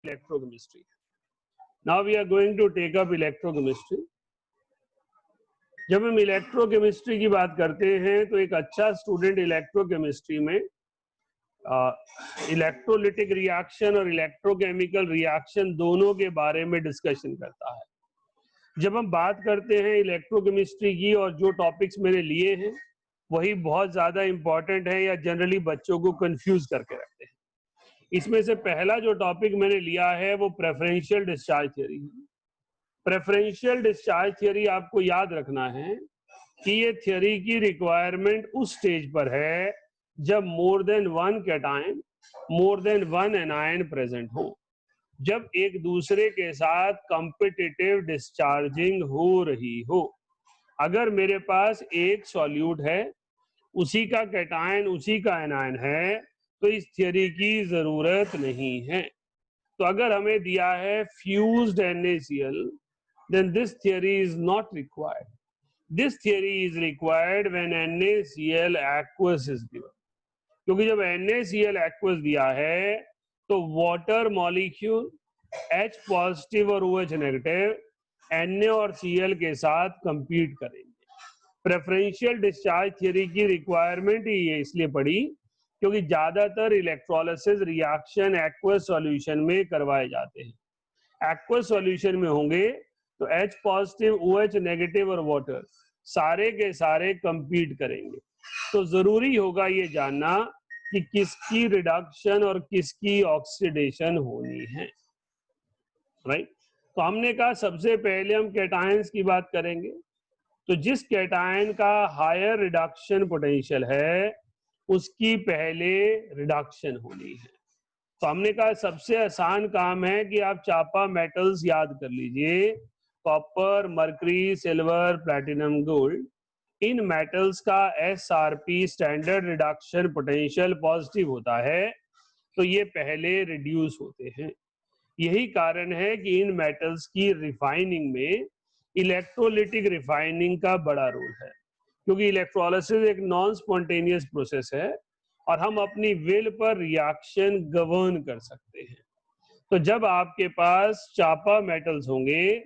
electrochemistry. Now we are going to take up electrochemistry. जब हम electrochemistry की बात करते हैं तो एक अच्छा स्टूडेंट इलेक्ट्रोकेमिस्ट्री में इलेक्ट्रोलिटिक रिएक्शन और इलेक्ट्रोकेमिकल रिएक्शन दोनों के बारे में डिस्कशन करता है. जब हम बात करते हैं इलेक्ट्रोकेमिस्ट्री की और जो टॉपिक्स मैंने लिए हैं वही बहुत ज्यादा इंपॉर्टेंट है या जनरली बच्चों को कंफ्यूज करके रखते हैं. इसमें से पहला जो टॉपिक मैंने लिया है वो प्रेफरेंशियल डिस्चार्ज थ्योरी है. प्रेफरेंशियल डिस्चार्ज थ्योरी आपको याद रखना है कि ये थ्योरी की रिक्वायरमेंट उस स्टेज पर है जब more than one cation, more than one anion present हो, जब एक दूसरे के साथ कॉम्पिटिटिव डिस्चार्जिंग हो रही हो. अगर मेरे पास एक सॉल्यूट है, उसी का कैटायन उसी का एनायन है, तो इस थ्योरी की जरूरत नहीं है. तो अगर हमें दिया है fused NaCl, then this theory is not required. This theory is required when NaCl aqueous is given. क्योंकि जब NaCl aqueous दिया है तो वाटर मॉलिक्यूल H पॉजिटिव और OH नेगेटिव Na और Cl के साथ कंपीट करेंगे. प्रेफरेंशियल डिस्चार्ज थ्योरी की रिक्वायरमेंट ही ये इसलिए पड़ी क्योंकि ज्यादातर इलेक्ट्रोलिसिस रिएक्शन एक्वस सॉल्यूशन में करवाए जाते हैं. एक्वस सॉल्यूशन में होंगे तो H पॉजिटिव, OH नेगेटिव और वाटर सारे के सारे कंपीट करेंगे. तो जरूरी होगा ये जानना कि किसकी रिडक्शन और किसकी ऑक्सीडेशन होनी है. राइट. तो हमने कहा सबसे पहले हम कैटायंस की बात करेंगे. तो जिस कैटायन का हायर रिडक्शन पोटेंशियल है उसकी पहले रिडक्शन होनी है. तो हमने कहा सबसे आसान काम है कि आप चापा मेटल्स याद कर लीजिए. Copper, mercury, silver, platinum, gold. इन मेटल्स का SRP standard reduction potential positive होता है तो ये पहले रिड्यूस होते हैं. यही कारण है कि इन मेटल्स की रिफाइनिंग में इलेक्ट्रोलिटिक रिफाइनिंग का बड़ा रोल है, क्योंकि इलेक्ट्रोलिसिस एक नॉन स्पॉन्टेनियस प्रोसेस है और हम अपनी विल पर रिएक्शन गवर्न कर सकते हैं. तो जब आपके पास चापा मेटल्स होंगे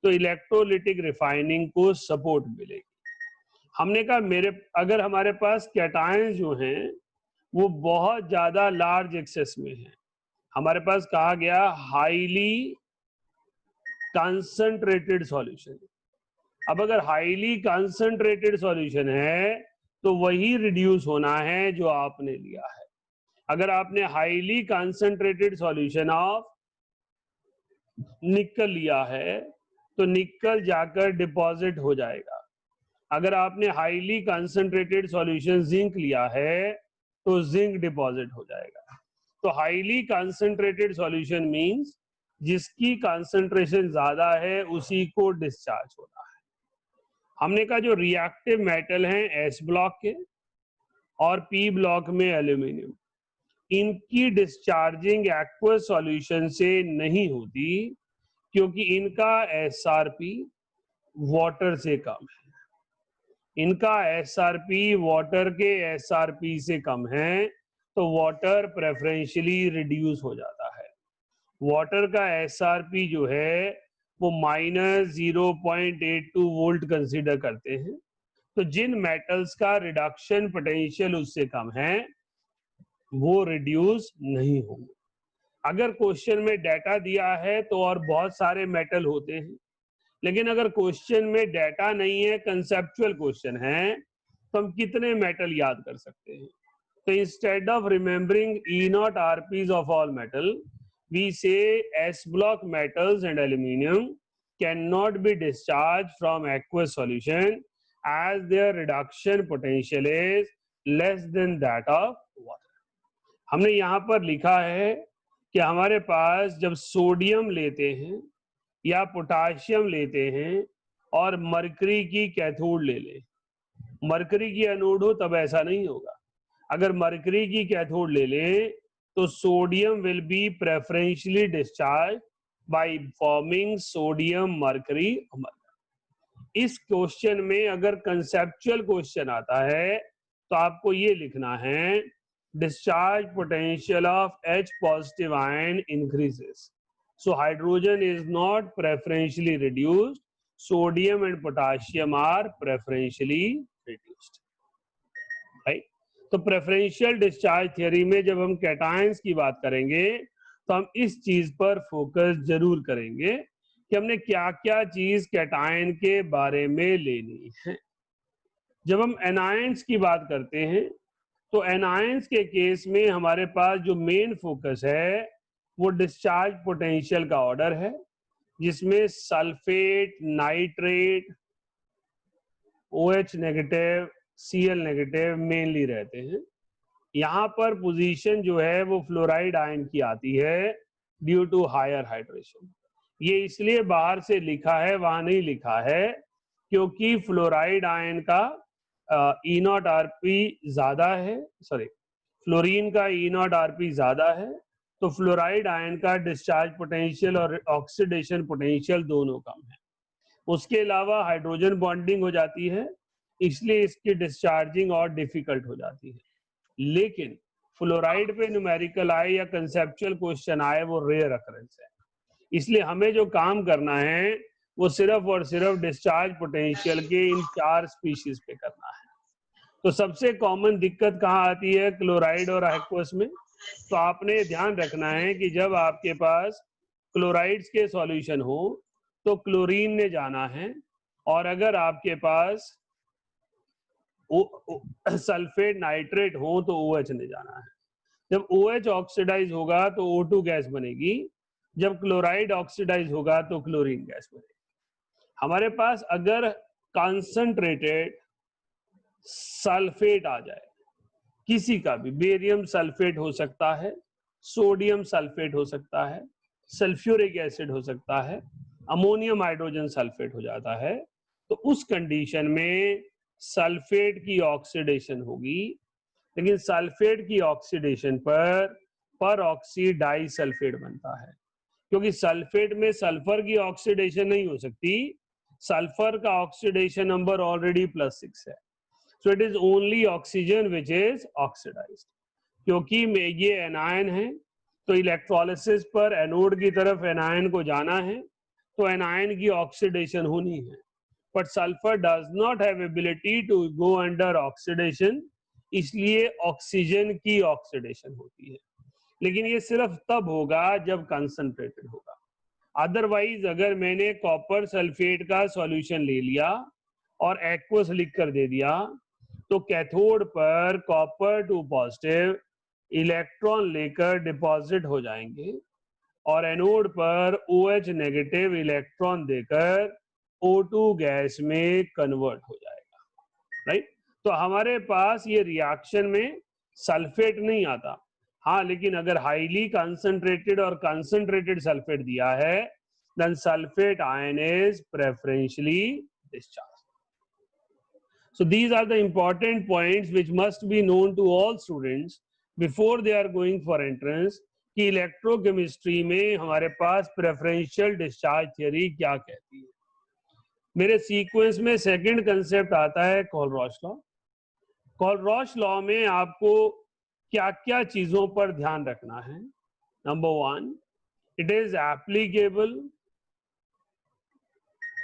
तो इलेक्ट्रोलिटिक रिफाइनिंग को सपोर्ट मिलेगी. हमने कहा अगर हमारे पास कैटायंस जो हैं वो बहुत ज्यादा लार्ज एक्सेस में हैं, हमारे पास कहा गया हाईली कंसंट्रेटेड सॉल्यूशन. अब अगर हाईली कंसंट्रेटेड सॉल्यूशन है तो वही रिड्यूस होना है जो आपने लिया है. अगर आपने हाईली कंसंट्रेटेड सॉल्यूशन ऑफ निकल लिया है तो निकल जाकर डिपॉजिट हो जाएगा. अगर आपने हाईली कंसंट्रेटेड सॉल्यूशन जिंक लिया है तो जिंक डिपॉजिट हो जाएगा. तो हाईली कंसंट्रेटेड सॉल्यूशन मींस जिसकी कंसंट्रेशन ज्यादा है उसी को डिस्चार्ज होना है. हमने कहा जो रिएक्टिव मेटल हैं S ब्लॉक के और P ब्लॉक में एल्यूमिनियम, इनकी डिस्चार्जिंग एक्वस सॉल्यूशन से नहीं होती क्योंकि इनका SRP वाटर से कम है. इनका SRP वाटर के SRP से कम है तो वाटर प्रेफरेंशियली रिड्यूस हो जाता है. वाटर का SRP जो है वो -0.82 वोल्ट कंसीडर करते हैं. तो जिन मेटल्स का रिडक्शन पोटेंशियल उससे कम है वो रिड्यूस नहीं होंगे. अगर क्वेश्चन में डाटा दिया है तो और बहुत सारे मेटल होते हैं, लेकिन अगर क्वेश्चन में डाटा नहीं है, कंसेप्चुअल क्वेश्चन है, तो हम कितने मेटल याद कर सकते हैं. तो instead of remembering E0 RPs of all metal, we say S block metals and aluminium cannot be discharged from aqueous solution as their reduction potential is less than that of water. हमने यहाँ पर लिखा है कि हमारे पास जब sodium लेते हैं या पोटाशियम लेते हैं और मरकरी की कैथोड ले लें, मरकरी की एनोड हो तब ऐसा नहीं होगा. अगर मरकरी की कैथोड ले लें तो sodium will be preferentially discharge by forming sodium mercury. इस क्वेश्चन में अगर कंसेप्चुअल क्वेश्चन आता है तो आपको ये लिखना है discharge potential of H positive ion increases. So hydrogen is not preferentially reduced. Sodium and potassium are preferentially reduced. Right? तो प्रेफरेंशियल डिस्चार्ज थ्योरी में जब हम कैटायंस की बात करेंगे तो हम इस चीज पर फोकस जरूर करेंगे कि हमने क्या क्या चीज कैटायन के बारे में लेनी है। जब हम एनायंस की बात करते हैं तो एनायंस के केस में हमारे पास जो मेन फोकस है वो डिस्चार्ज पोटेंशियल का ऑर्डर है, जिसमें sulphate, nitrate, OH negative, Cl negative mainly रहते हैं। यहाँ पर पोजीशन जो है वो फ्लोराइड आयन की आती है ड्यू टू हायर हाइड्रेशन। ये इसलिए बाहर से लिखा है, वहां नहीं लिखा है, क्योंकि फ्लोराइड आयन का E0 Rp ज्यादा है, सॉरी फ्लोरीन का E0 Rp ज्यादा है, तो फ्लोराइड आयन का डिस्चार्ज पोटेंशियल और ऑक्सीडेशन पोटेंशियल दोनों कम है। उसके अलावा हाइड्रोजन बॉन्डिंग हो जाती है, इसलिए इसकी डिस्चार्जिंग और डिफिकल्ट हो जाती है। लेकिन फ्लोराइड पे न्यूमेरिकल आए या कंसेप्चुअल क्वेश्चन आए वो रेयर अकरेंस है, इसलिए हमें जो काम करना है वो सिर्फ और सिर्फ डिस्चार्ज पोटेंशियल के इन 4 स्पीशीज पे करना है। तो सबसे कॉमन दिक्कत कहाँ आती है क्लोराइड और एक्वस में? तो आपने ध्यान रखना है कि जब आपके पास क्लोराइड्स के सॉल्यूशन हो तो क्लोरीन ने जाना है, और अगर आपके पास सल्फेट, नाइट्रेट हो तो OH ने जाना है। जब OH ऑक्सीडाइज होगा तो O2 गैस बनेगी, जब क्लोराइड ऑक्सीडाइज होगा तो क्लोरीन गैस बनेगी। हमारे पास अगर कॉन्सेंट्रेटेड सल्फेट आ जाए, किसी का भी, बेरियम सल्फेट हो सकता है, सोडियम सल्फेट हो सकता है, सल्फ्यूरिक एसिड हो सकता है, अमोनियम हाइड्रोजन सल्फेट हो जाता है, तो उस कंडीशन में सल्फेट की ऑक्सीडेशन होगी। लेकिन सल्फेट की ऑक्सीडेशन पर ऑक्सी डाई सल्फेट बनता है, क्योंकि सल्फेट में सल्फर की ऑक्सीडेशन नहीं हो सकती, सल्फर का ऑक्सीडेशन नंबर ऑलरेडी +6 है। So it is only oxygen which is oxidized. क्योंकि ये एनायन है तो इलेक्ट्रोलिसिस पर एनोड की तरफ एनायन को जाना है, तो एनायन की ऑक्सीडेशन होनी है, but sulphur does not have ability to go under oxidation, इसलिए ऑक्सीजन की ऑक्सीडेशन होती है। लेकिन ये सिर्फ तब होगा जब कंसंट्रेटेड होगा। अदरवाइज अगर मैंने कॉपर सल्फेट का सॉल्यूशन ले लिया और एक्वस लिख कर दे दिया तो कैथोड पर कॉपर 2 पॉजिटिव इलेक्ट्रॉन लेकर डिपॉजिट हो जाएंगे और एनोड पर OH नेगेटिव इलेक्ट्रॉन देकर O2 गैस में कन्वर्ट हो जाएगा। राइट? तो हमारे पास ये रिएक्शन में सल्फेट नहीं आता, हाँ, लेकिन अगर हाईली कंसंट्रेटेड और कंसंट्रेटेड सल्फेट दिया है then sulphate ion is preferentially discharge. So these are the important points which must be known to all students before they are going for entrance कि इलेक्ट्रोकेमिस्ट्री में हमारे पास प्रेफरेंशियल डिस्चार्ज थ्योरी क्या कहती है। मेरे sequence में सेकंड कंसेप्ट आता है कोलरॉश लॉ। कोलरॉश लॉ में आपको क्या क्या चीजों पर ध्यान रखना है? Number 1, it is applicable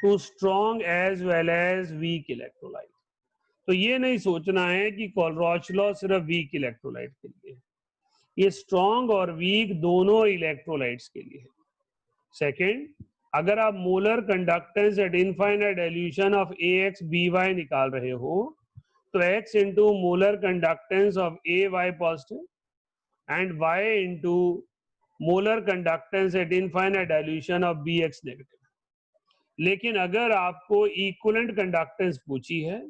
to strong as well as weak electrolyte. तो ये नहीं सोचना है कि कोलरॉश लॉ सिर्फ वीक इलेक्ट्रोलाइट के लिए है, ये स्ट्रॉन्ग और वीक दोनों इलेक्ट्रोलाइट्स के लिए है। सेकंड, अगर आप molar conductance at infinite dilution of AX/BY निकाल रहे हो तो X into molar conductance of AY positive and Y into molar conductance at infinite dilution of BX negative. लेकिन अगर आपको इक्विवेलेंट कंडक्टेंस पूछी है,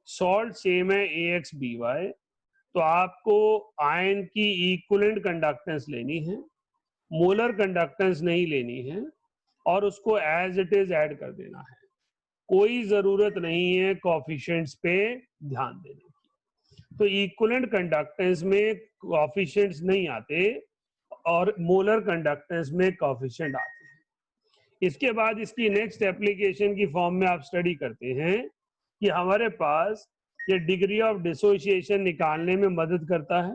सॉल्ट सेम है AX/BY, तो आपको आयन की इक्विवेलेंट कंडक्टेंस लेनी है, मोलर कंडक्टेंस नहीं लेनी है, और उसको एज इट इज ऐड कर देना है। कोई जरूरत नहीं है कोएफिशिएंट्स पे ध्यान देने की। तो इक्विवेलेंट कंडक्टेंस में कोएफिशिएंट्स नहीं आते और मोलर कंडक्टेंस में कोएफिशिएंट आते हैं। इसके बाद इसकी नेक्स्ट एप्लीकेशन की फॉर्म में आप स्टडी करते हैं कि हमारे पास ये डिग्री ऑफ डिसोसिएशन निकालने में मदद करता है,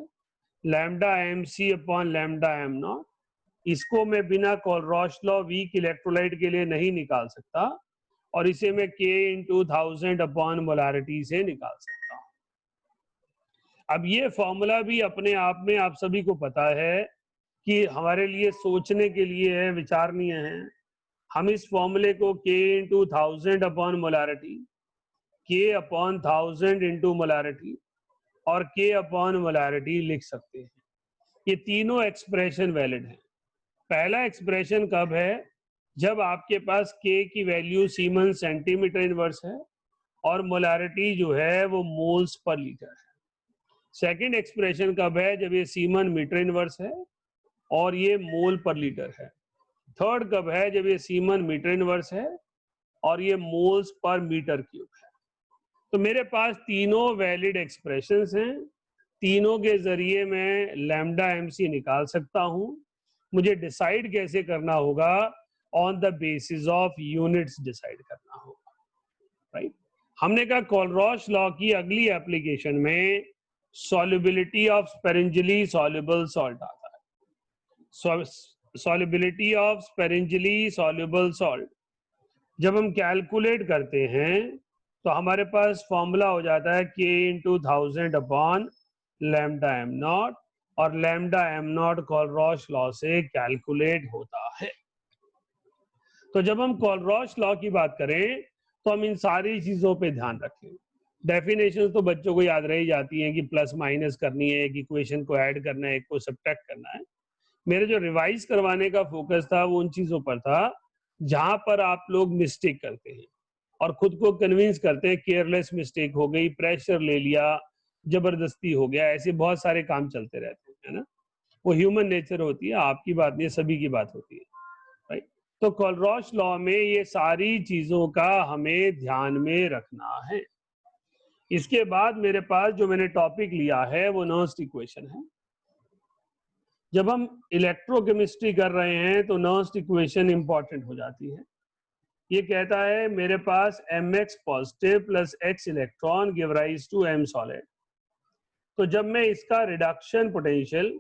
lambda MC upon lambda M0, इसको मैं बिना कोलरॉश लॉ वीक इलेक्ट्रोलाइट के लिए नहीं निकाल सकता और इसे मैं K × 1000 अपॉन मोलारिटी से निकाल सकता हूँ। अब ये फॉर्मूला भी अपने आप में आप सभी को पता है कि हमारे लिए सोचने के लिए है, विचारणीय है। हम इस फॉर्मूले को K × 1000 upon molarity, K upon 1000 into molarity और K अपॉन मोलारिटी लिख सकते हैं। ये तीनों एक्सप्रेशन वैलिड हैं। पहला एक्सप्रेशन कब है? जब आपके पास K की वैल्यू सीमन सेंटीमीटर इनवर्स है और मोलारिटी जो है वो मोल्स पर लीटर है। सेकंड एक्सप्रेशन कब है? जब ये सीमन मीटर इनवर्स है और ये मोल पर लीटर है। थर्ड कब है? जब ये सीमन मीटर इनवर्स है और ये मोल्स पर मीटर क्यूब है। तो मेरे पास तीनों वैलिड एक्सप्रेशंस हैं, तीनों के जरिए मैं लैम्डा MC निकाल सकता हूं। मुझे डिसाइड कैसे करना होगा? On the basis of units decide करना होगा, राइट? हमने कहा कोलरॉश लॉ की अगली एप्लीकेशन में सॉल्युबिलिटी ऑफ स्पेरेंजियली सॉल्युबल सॉल्ट आता है। सॉल्युबिलिटी ऑफ स्पेरेंजियली सॉल्युबल सॉल्ट जब हम कैलकुलेट करते हैं तो हमारे पास फॉर्मूला हो जाता है K × 1000 अपॉन लैम्डा m0 और लैम्डा m0 कोलरॉश लॉ से कैलकुलेट होता है। तो जब हम कोलरॉश लॉ की बात करें तो हम इन सारी चीजों पे ध्यान रखें। डेफिनेशन तो बच्चों को याद रह जाती हैं कि प्लस माइनस करनी है, एक इक्वेशन को ऐड करना है, एक को सब्ट्रैक्ट करना है। मेरे जो रिवाइज करवाने का फोकस था वो उन चीजों पर था जहां पर आप लोग मिस्टेक करते हैं और खुद को कन्विंस करते हैं। केयरलेस मिस्टेक हो गई, प्रेशर ले लिया, जबरदस्ती हो गया, ऐसे बहुत सारे काम चलते रहते हैं, है ना। वो ह्यूमन नेचर होती है, आपकी बात नहीं, सभी की बात होती है, राइट। तो कोलरॉश लॉ में ये सारी चीजों का हमें ध्यान में रखना है। इसके बाद मेरे पास जो मैंने टॉपिक लिया है वो नर्स्ट इक्वेशन है। जब हम इलेक्ट्रोकेमिस्ट्री कर रहे हैं तो नर्स्ट इक्वेशन इंपॉर्टेंट हो जाती है। ये कहता है मेरे पास mx positive plus x electron give rise to m solid. तो जब मैं इसका रिडक्शन पोटेंशियल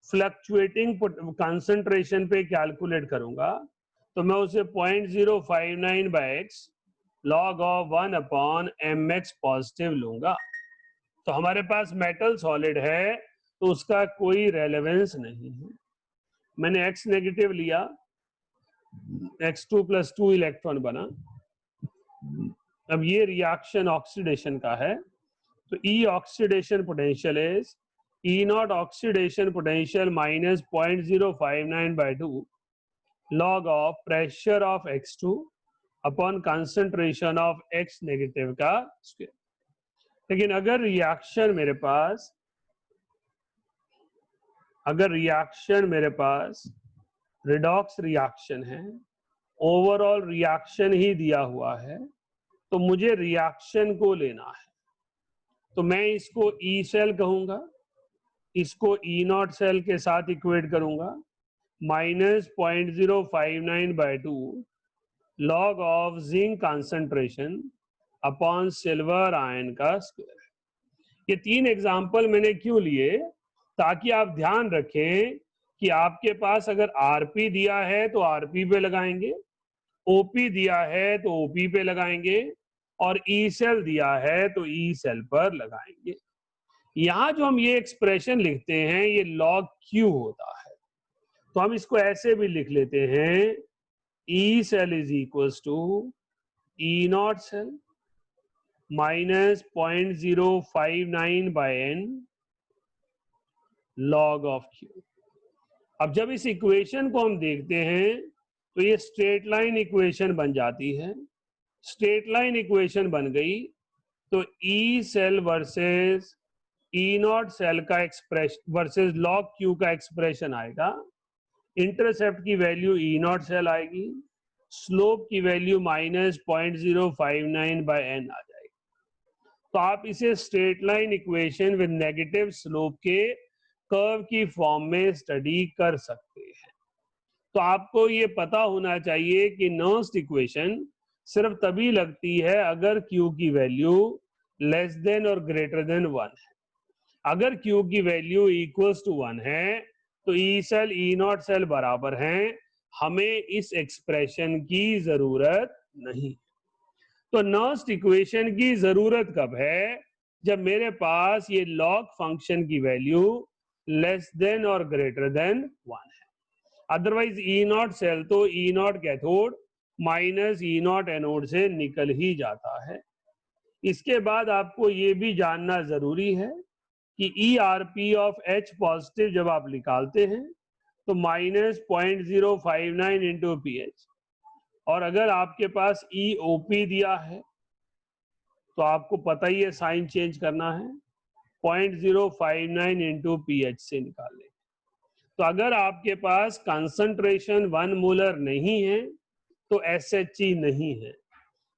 फ्लक्चुएटिंग कंसंट्रेशन पे कैलकुलेट करूंगा तो मैं उसे 0.059/x log of 1 upon mx positive लूंगा। तो हमारे पास मेटल सॉलिड है तो उसका कोई रेलेवेंस नहीं है। मैंने x नेगेटिव लिया, X2 + 2 इलेक्ट्रॉन बना। अब ये रिएक्शन ऑक्सीडेशन का है तो E oxidation potential is E0 oxidation potential minus 0.059/2 log of pressure of X2 upon concentration of X negative का स्क्वायर। लेकिन अगर रिएक्शन मेरे पास रिडॉक्स रिएक्शन है, ओवरऑल रिएक्शन ही दिया हुआ है, तो मुझे रिएक्शन को लेना है। तो मैं इसको E सेल कहूंगा, इसको E0 सेल के साथ इक्वेट करूंगा, minus 0.059/2 log of zinc concentration upon silver ion का स्क्वायर। ये तीन एग्जाम्पल मैंने क्यों लिए? ताकि आप ध्यान रखें कि आपके पास अगर आरपी दिया है तो आरपी पे लगाएंगे, ओपी दिया है तो ओपी पे लगाएंगे और ई सेल दिया है तो ई सेल पर लगाएंगे। यहां जो हम ये एक्सप्रेशन लिखते हैं ये log Q होता है, तो हम इसको ऐसे भी लिख लेते हैं E cell is equals to E0 cell minus 0.059/n log of Q। अब जब इस इक्वेशन को हम देखते हैं तो ये स्ट्रेट लाइन इक्वेशन बन जाती है। स्ट्रेट लाइन इक्वेशन बन गई तो E cell versus E0 cell का एक्सप्रेशन वर्सेस log Q का एक्सप्रेशन आएगा। इंटरसेप्ट की वैल्यू E0 सेल आएगी, स्लोप की वैल्यू माइनस 0.059/n आ जाएगी। तो आप इसे straight line equation with negative slope के कर्व की फॉर्म में स्टडी कर सकते हैं। तो आपको ये पता होना चाहिए कि नर्स्ट इक्वेशन सिर्फ तभी लगती है अगर Q की वैल्यू लेस देन और ग्रेटर देन 1 है। अगर Q की वैल्यू इक्वल्स टू 1 है तो E cell E not cell बराबर हैं, हमें इस एक्सप्रेशन की जरूरत नहीं। तो नर्स्ट इक्वेशन की जरूरत कब है? जब मेरे पास ये लॉग फंक्शन की वैल्यू लेस देन और ग्रेटर देन 1 है। अदरवाइज ई नॉट सेल तो E not cathode minus E not anode से निकल ही जाता है। इसके बाद आपको ये भी जानना जरूरी है कि E R P of H positive जब आप निकालते हैं तो -0.059 इंटू पी एच, और अगर आपके पास ई ओ पी दिया है तो आपको पता ही है साइन चेंज करना है, 0.059 इंटू पी एच से निकालें। तो अगर आपके पास कंसंट्रेशन 1 मोलर नहीं है तो SHE नहीं है।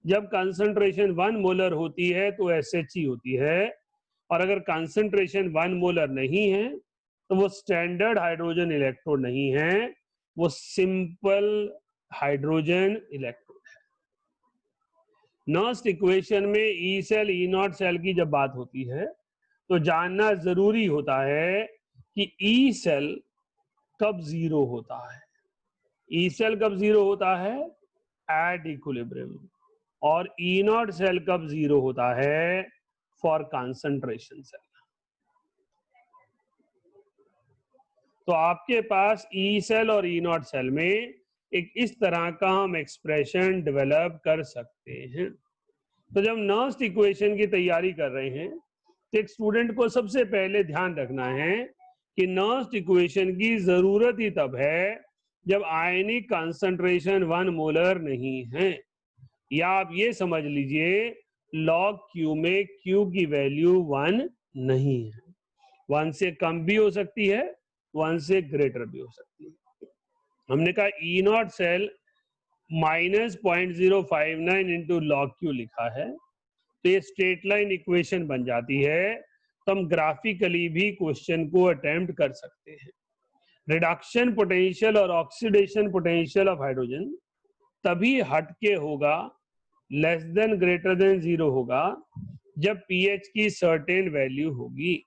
जब कंसंट्रेशन 1 मोलर होती है तो SHE होती है, और अगर कंसंट्रेशन 1 मोलर नहीं है तो वो स्टैंडर्ड हाइड्रोजन इलेक्ट्रोड नहीं है, वो सिंपल हाइड्रोजन इलेक्ट्रोड है। नर्स्ट इक्वेशन में E cell E not cell की जब बात होती है तो जानना जरूरी होता है कि ई सेल कब जीरो होता है। ई सेल कब जीरो होता है? At equilibrium. और ई नॉट सेल कब जीरो होता है? For concentration cell. तो आपके पास ई सेल और ई नॉट सेल में एक इस तरह का हम एक्सप्रेशन डेवलप कर सकते हैं। तो जब नर्स्ट इक्वेशन की तैयारी कर रहे हैं तो एक स्टूडेंट को सबसे पहले ध्यान रखना है कि नर्स्ट इक्वेशन की जरूरत ही तब है जब आयनिक कंसंट्रेशन 1 मोलर नहीं है, या आप ये समझ लीजिए लॉग क्यू में क्यू की वैल्यू 1 नहीं है। 1 से कम भी हो सकती है, 1 से ग्रेटर भी हो सकती है। हमने कहा E not cell -0.059 into log Q लिखा है, तो ये स्ट्रेट लाइन इक्वेशन बन जाती है। तो हम ग्राफिकली भी क्वेश्चन को अटेम्प्ट कर सकते हैं। रिडक्शन पोटेंशियल और ऑक्सीडेशन पोटेंशियल ऑफ हाइड्रोजन तभी हटके होगा, लेस देन ग्रेटर देन 0 होगा, जब पीएच की सर्टेन वैल्यू होगी।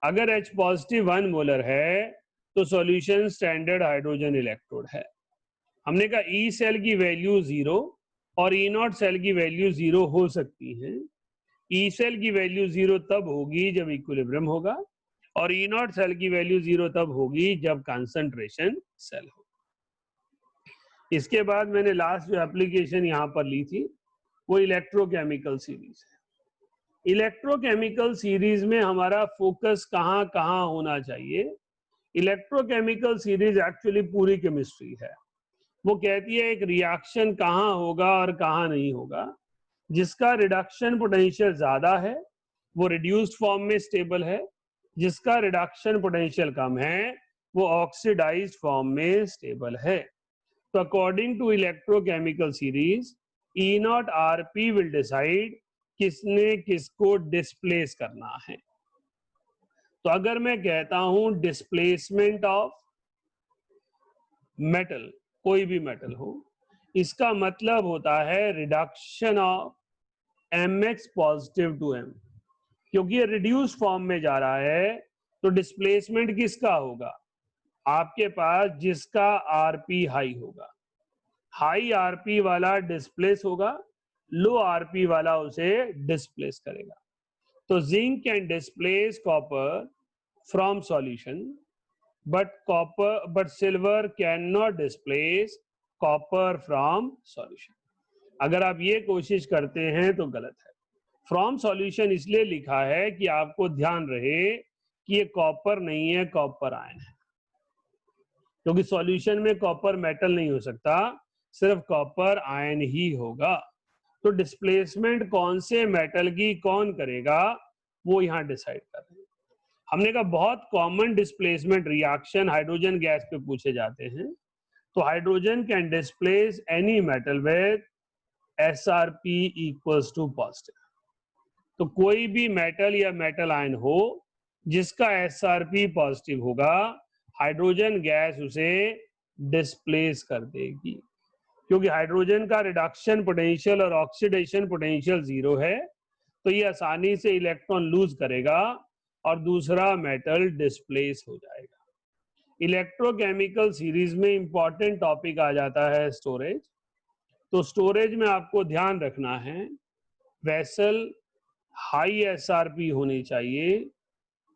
अगर H पॉजिटिव 1 मोलर है तो सॉल्यूशन स्टैंडर्ड हाइड्रोजन इलेक्ट्रोड है। हमने कहा ई सेल की वैल्यू 0 और ई नॉट सेल की वैल्यू 0 हो सकती है। ई सेल की वैल्यू 0 तब होगी जब इक्विलिब्रियम होगा, और ई नॉट सेल की वैल्यू 0 तब होगी जब कंसंट्रेशन सेल हो। इसके बाद मैंने लास्ट जो एप्लीकेशन यहाँ पर ली थी वो इलेक्ट्रोकेमिकल सीरीज है। इलेक्ट्रोकेमिकल सीरीज में हमारा फोकस कहाँ कहाँ होना चाहिए? इलेक्ट्रोकेमिकल सीरीज एक्चुअली पूरी केमिस्ट्री है। वो कहती है एक रिएक्शन कहाँ होगा और कहाँ नहीं होगा। जिसका रिडक्शन पोटेंशियल ज्यादा है वो रिड्यूस्ड फॉर्म में स्टेबल है, जिसका रिडक्शन पोटेंशियल कम है वो ऑक्सीडाइज्ड फॉर्म में स्टेबल है। तो according to electrochemical series E naught R P will decide किसने किसको डिस्प्लेस करना है। तो अगर मैं कहता हूं डिस्प्लेसमेंट ऑफ मेटल, कोई भी मेटल हो, इसका मतलब होता है reduction of mx positive to m। क्योंकि ये रिड्यूस फॉर्म में जा रहा है तो डिस्प्लेसमेंट किसका होगा? आपके पास जिसका आरपी हाई होगा, हाई आरपी वाला डिस्प्लेस होगा, लो आरपी वाला उसे डिस्प्लेस करेगा। तो zinc can displace copper from solution, but silver cannot displace copper from solution। अगर आप ये कोशिश करते हैं तो गलत है। फ्रॉम सॉल्यूशन इसलिए लिखा है कि आपको ध्यान रहे कि ये कॉपर नहीं है, कॉपर आयन है, क्योंकि सॉल्यूशन में कॉपर मेटल नहीं हो सकता, सिर्फ कॉपर आयन ही होगा। तो डिस्प्लेसमेंट कौन से मेटल की कौन करेगा वो यहाँ डिसाइड कर रहे हैं। हमने कहा बहुत common displacement reaction hydrogen gas पे पूछे जाते हैं। तो hydrogen can displace any metal with SRP equals to positive. तो कोई भी मेटल या मेटल आयन हो जिसका SRP पॉजिटिव होगा, हाइड्रोजन गैस उसे डिस्प्लेस कर देगी। क्योंकि हाइड्रोजन का रिडक्शन पोटेंशियल और ऑक्सीडेशन पोटेंशियल 0 है, तो ये आसानी से इलेक्ट्रॉन लूज करेगा और दूसरा मेटल डिस्प्लेस हो जाएगा। इलेक्ट्रोकेमिकल सीरीज में इंपॉर्टेंट टॉपिक आ जाता है स्टोरेज। तो स्टोरेज में आपको ध्यान रखना है, वेसल हाई एसआरपी होनी चाहिए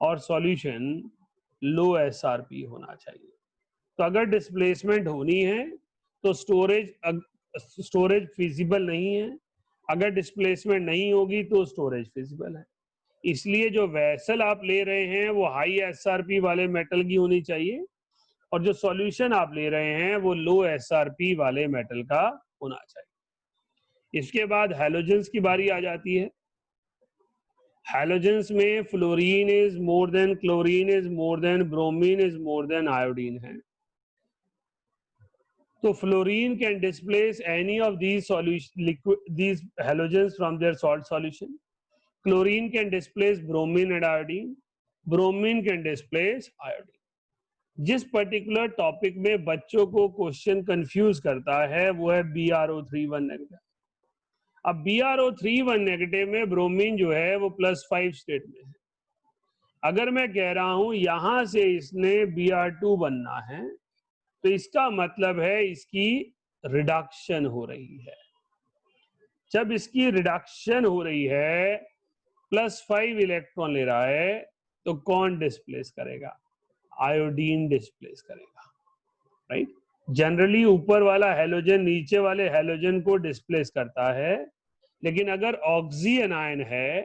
और सॉल्यूशन लो एसआरपी होना चाहिए। तो अगर डिस्प्लेसमेंट होनी है तो स्टोरेज फिजिबल नहीं है, अगर डिस्प्लेसमेंट नहीं होगी तो स्टोरेज फिजिबल है। इसलिए जो वेसल आप ले रहे हैं वो हाई एसआरपी वाले मेटल की होनी चाहिए और जो सॉल्यूशन आप ले रहे हैं वो लो एसआरपी वाले मेटल का होना चाहिए। इसके बाद हैलोजेंस की बारी आ जाती है। हैलोजेंस में fluorine is more than chlorine is more than bromine is more than iodine है। तो fluorine can displace any of these halogens from their salt solution. Chlorine can displace bromine and iodine. Bromine can displace iodine. जिस particular topic में बच्चों को question confuse करता है वो है BrO3 नेगेटिव। अब BrO3 नेगेटिव में ब्रोमीन जो है वो +5 स्टेट में है। अगर मैं कह रहा हूं यहां से इसने Br2 बनना है तो इसका मतलब है इसकी रिडक्शन हो रही है। जब इसकी रिडक्शन हो रही है, +5 इलेक्ट्रॉन ले रहा है, तो कौन डिस्प्लेस करेगा? आयोडीन डिस्प्लेस करेगा, राइट। जनरली ऊपर वाला हैलोजन नीचे वाले हैलोजन को डिस्प्लेस करता है, लेकिन अगर ऑक्सी एनायन है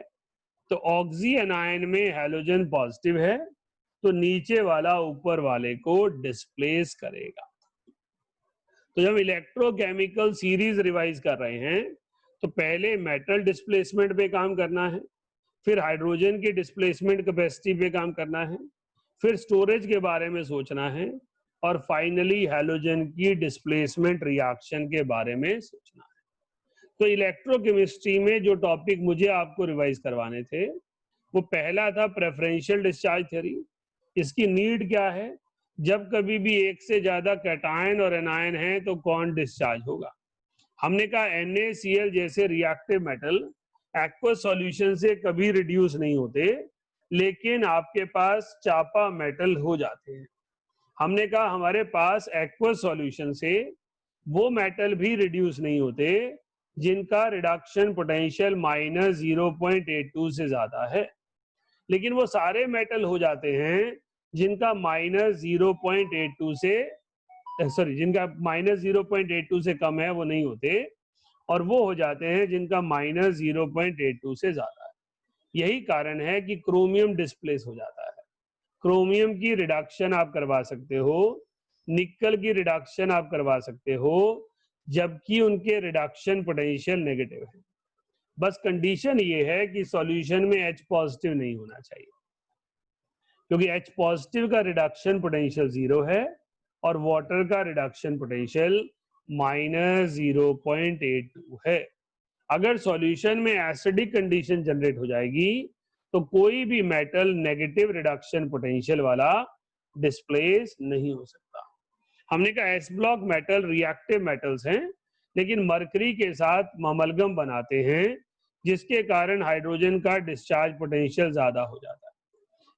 तो ऑक्सी एनायन में हैलोजन पॉजिटिव है तो नीचे वाला ऊपर वाले को डिस्प्लेस करेगा। तो जब इलेक्ट्रोकेमिकल सीरीज रिवाइज कर रहे हैं तो पहले मेटल डिस्प्लेसमेंट पे काम करना है, फिर हाइड्रोजन की डिस्प्लेसमेंट कैपेसिटी पे काम करना है, फिर स्टोरेज के बारे में सोचना है और फाइनली हैलोजन की डिस्प्लेसमेंट रिएक्शन के बारे में सोचना है। तो इलेक्ट्रोकेमिस्ट्री में जो टॉपिक मुझे आपको रिवाइज करवाने थे वो पहला था प्रेफरेंशियल डिस्चार्ज थ्योरी। इसकी नीड क्या है? जब कभी भी एक से ज्यादा कैटायन और एनायन है तो कौन डिस्चार्ज होगा? हमने कहा NaCl जैसे रिएक्टिव मेटल एक्वस सॉल्यूशन से कभी रिड्यूस नहीं होते, लेकिन आपके पास चापा मेटल हो जाते हैं। हमने कहा हमारे पास एक्वस सॉल्यूशन से वो मेटल भी रिड्यूस नहीं होते जिनका रिडक्शन पोटेंशियल -0.82 से ज्यादा है, लेकिन वो सारे मेटल हो जाते हैं जिनका -0.82 से जिनका -0.82 से कम है वो नहीं होते, और वो हो जाते हैं जिनका -0.82 से ज्यादा है। यही कारण है कि क्रोमियम डिस्प्लेस हो जाता है। क्रोमियम की रिडक्शन आप करवा सकते हो, निकल की रिडक्शन आप करवा सकते हो, जबकि उनके रिडक्शन पोटेंशियल नेगेटिव है। बस कंडीशन ये है कि सॉल्यूशन में H पॉजिटिव नहीं होना चाहिए, क्योंकि H पॉजिटिव का रिडक्शन पोटेंशियल 0 है और वाटर का रिडक्शन पोटेंशियल -0.82 है। अगर सॉल्यूशन में एसिडिक कंडीशन जनरेट हो जाएगी तो कोई भी मेटल नेगेटिव रिडक्शन पोटेंशियल वाला डिस्प्लेस नहीं हो सकता। हमने कहा S block metal reactive metals हैं, लेकिन मरकरी के साथ अमलगम बनाते हैं जिसके कारण हाइड्रोजन का डिस्चार्ज पोटेंशियल ज्यादा हो जाता है।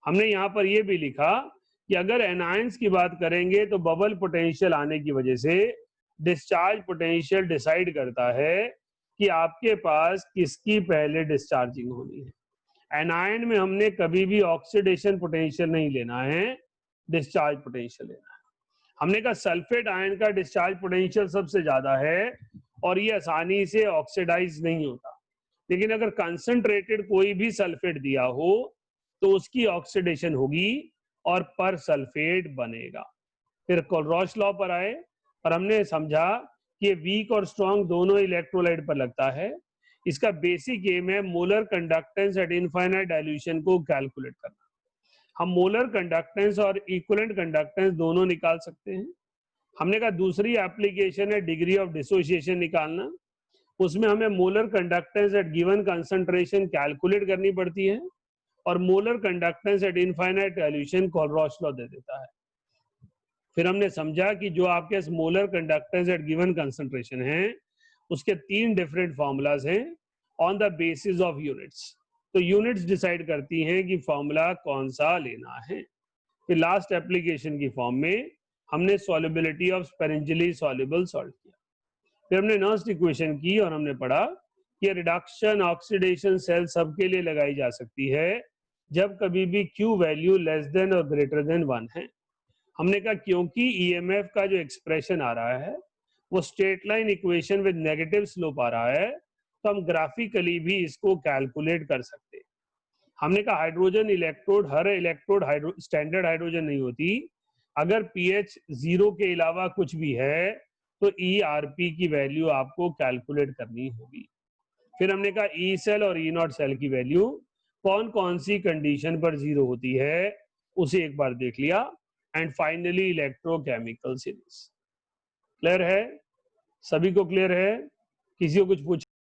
हमने यहाँ पर यह भी लिखा कि अगर एनायंस की बात करेंगे तो बबल पोटेंशियल आने की वजह से डिस्चार्ज पोटेंशियल डिसाइड करता है कि आपके पास किसकी पहले डिस्चार्जिंग होनी है। एनायन में हमने कभी भी ऑक्सीडेशन पोटेंशियल नहीं लेना है, डिस्चार्ज पोटेंशियल लेना है। हमने कहा सल्फेट आयन का डिस्चार्ज पोटेंशियल सबसे ज्यादा है और ये आसानी से ऑक्सीडाइज नहीं होता, लेकिन अगर कंसंट्रेटेड कोई भी सल्फेट दिया हो तो उसकी ऑक्सीडेशन होगी और पर सल्फेट बनेगा। फिर कोलरॉच लॉ पर आए और हमने समझा कि वीक और स्ट्रॉन्ग दोनों इलेक्ट्रोलाइट पर लगता है। इसका बेसिक एम है molar conductance at infinite dilution को कैलकुलेट करना। हम मोलर कंडक्टेंस और इक्विवेलेंट कंडक्टेंस दोनों निकाल सकते हैं। हमने कहा दूसरी एप्लीकेशन है डिग्री ऑफ डिसोसिएशन निकालना। उसमें हमें molar conductance at given concentration calculate करनी पड़ती है और molar conductance at infinite dilution Kohlrausch law दे देता है। फिर हमने समझा कि जो आपके molar conductance at given concentration है उसके 3 डिफरेंट फॉर्मूलाज हैं on the basis of units. तो यूनिट्स डिसाइड करती हैं कि फॉर्मूला कौन सा लेना है। फिर लास्ट एप्लीकेशन की फॉर्म में हमने सॉल्युबिलिटी ऑफ स्पेरेंजियली सॉल्युबल सॉल्व किया। फिर हमने नर्स्ट इक्वेशन की और हमने पढ़ा कि रिडक्शन ऑक्सीडेशन सेल सबके लिए लगाई जा सकती है जब कभी भी Q वैल्यू लेस देन और ग्रेटर देन 1 है। हमने कहा क्योंकि EMF का जो एक्सप्रेशन आ रहा है वो straight line equation with negative slope आ रहा है, तो हम ग्राफिकली भी इसको कैलकुलेट कर सकते हैं। हमने कहा हाइड्रोजन इलेक्ट्रोड, हर इलेक्ट्रोड स्टैंडर्ड हाइड्रोजन नहीं होती। अगर pH 0 के अलावा कुछ भी है तो ERP की वैल्यू आपको कैलकुलेट करनी होगी। फिर हमने कहा E सेल और E0 सेल की वैल्यू कौन कौन सी कंडीशन पर 0 होती है उसे एक बार देख लिया। And finally electrochemical series. Clear है? सभी को क्लियर है? किसी को कुछ पूछ